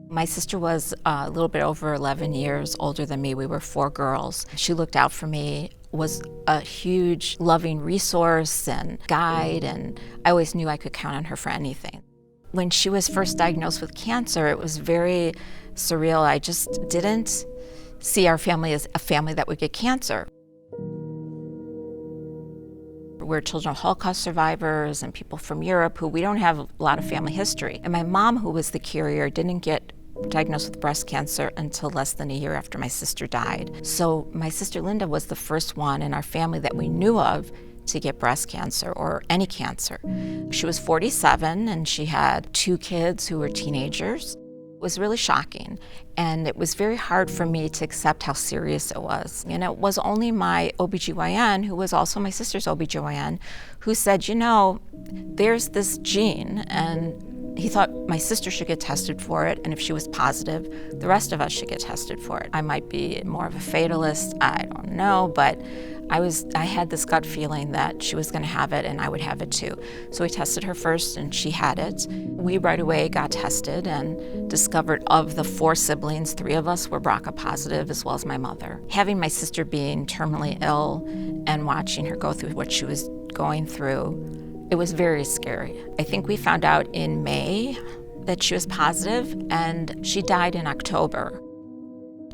My sister was a little bit over 11 years older than me. We were 4 girls. She looked out for me, was a huge loving resource and guide, and I always knew I could count on her for anything. When she was first diagnosed with cancer, it was very surreal. I just didn't see our family as a family that would get cancer. We're children of Holocaust survivors and people from Europe who we don't have a lot of family history. And my mom, who was the carrier, didn't get diagnosed with breast cancer until less than a year after my sister died. So my sister Linda was the first one in our family that we knew of to get breast cancer or any cancer. She was 47 and she had 2 kids who were teenagers. It was really shocking, and it was very hard for me to accept how serious it was. And it was only my OBGYN, who was also my sister's OBGYN, who said, you know, there's this gene, and he thought my sister should get tested for it, and if she was positive, the rest of us should get tested for it. I might be more of a fatalist, I don't know, but I had this gut feeling that she was going to have it and I would have it too. So we tested her first and she had it. We right away got tested and discovered of the 4 siblings, 3 of us were BRCA positive, as well as my mother. Having my sister being terminally ill and watching her go through what she was going through, it was very scary. I think we found out in May that she was positive and she died in October.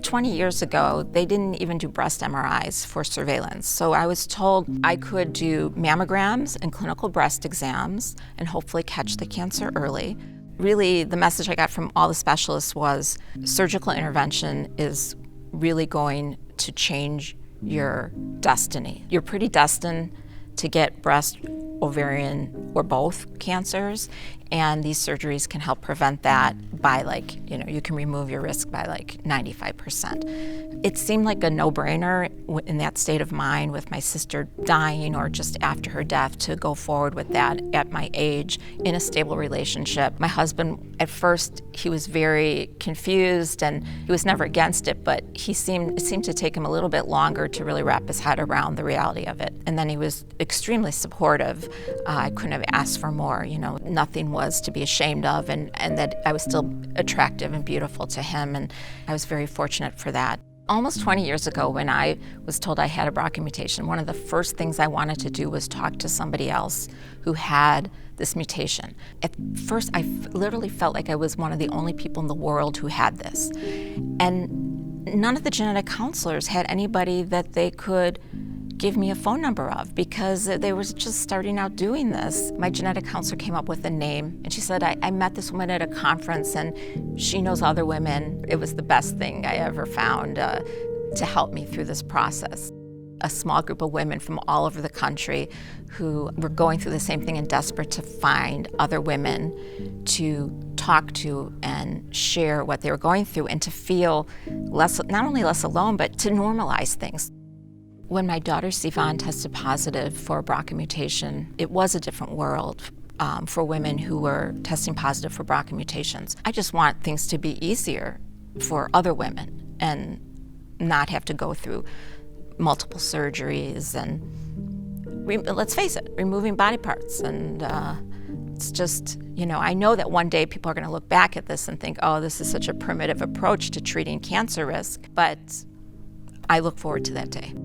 20 years ago, they didn't even do breast MRIs for surveillance. So I was told I could do mammograms and clinical breast exams and hopefully catch the cancer early. Really, the message I got from all the specialists was surgical intervention is really going to change your destiny. You're pretty destined to get breast, ovarian, or both cancers, and these surgeries can help prevent that by you can remove your risk by 95%. It seemed like a no-brainer in that state of mind with my sister dying or just after her death to go forward with that at my age in a stable relationship. My husband, at first, he was very confused and he was never against it, but it seemed to take him a little bit longer to really wrap his head around the reality of it. And then he was extremely supportive. I couldn't have asked for more. Nothing was to be ashamed of, and that I was still attractive and beautiful to him, and I was very fortunate for that. Almost 20 years ago, when I was told I had a BRCA mutation, one of the first things I wanted to do was talk to somebody else who had this mutation. At first, I literally felt like I was one of the only people in the world who had this. And none of the genetic counselors had anybody that they could give me a phone number of, because they were just starting out doing this. My genetic counselor came up with a name, and she said, I met this woman at a conference and she knows other women. It was the best thing I ever found to help me through this process. A small group of women from all over the country who were going through the same thing and desperate to find other women to talk to and share what they were going through and to feel not only less alone, but to normalize things. When my daughter Ziva tested positive for a BRCA mutation, it was a different world for women who were testing positive for BRCA mutations. I just want things to be easier for other women and not have to go through multiple surgeries and, let's face it, removing body parts. And it's just, I know that one day people are going to look back at this and think, oh, this is such a primitive approach to treating cancer risk, but I look forward to that day.